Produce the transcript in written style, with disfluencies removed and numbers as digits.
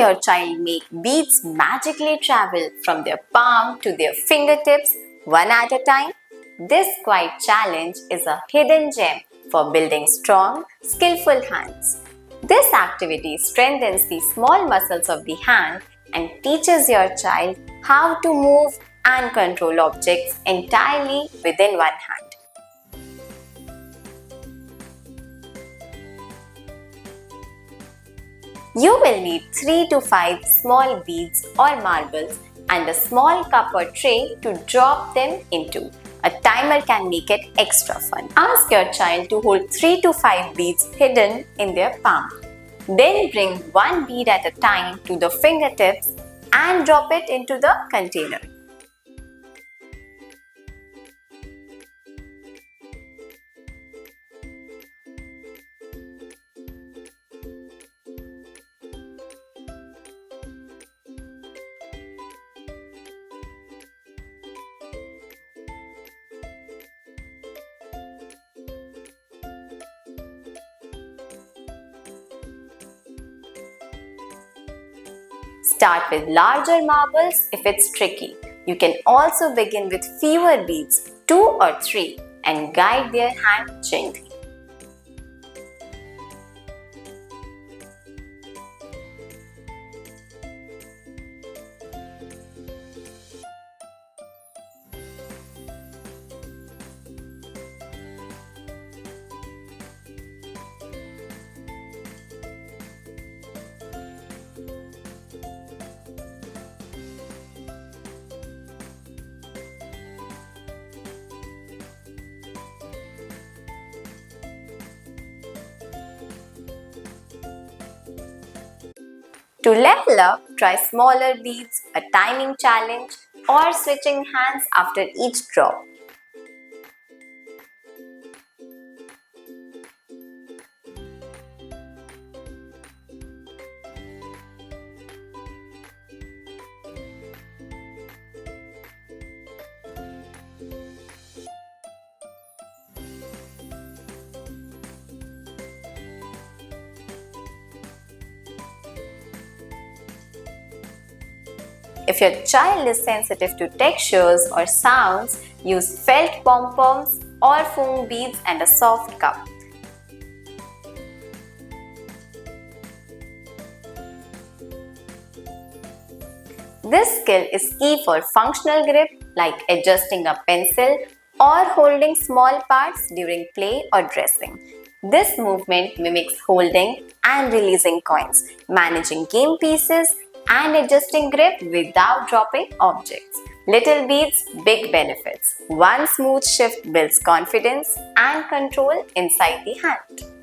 your child make beads magically travel from their palm to their fingertips one at a time? This quiet challenge is a hidden gem for building strong, skillful hands. This activity strengthens the small muscles of the hand and teaches your child how to move and control objects entirely within one hand. You will need 3 to 5 small beads or marbles and a small cup or tray to drop them into. A timer can make it extra fun. Ask your child to hold 3 to 5 beads hidden in their palm. Then bring one bead at a time to the fingertips and drop it into the container. Start with larger marbles if it's tricky. You can also begin with fewer beads, 2 or 3, and guide their hand gently. To level up, try smaller beads, a timing challenge, or switching hands after each drop. If your child is sensitive to textures or sounds, use felt pom-poms or foam beads and a soft cup. This skill is key for functional grip like adjusting a pencil or holding small parts during play or dressing. This movement mimics holding and releasing coins, managing game pieces, and adjusting grip without dropping objects. Little beads, big benefits. One smooth shift builds confidence and control inside the hand.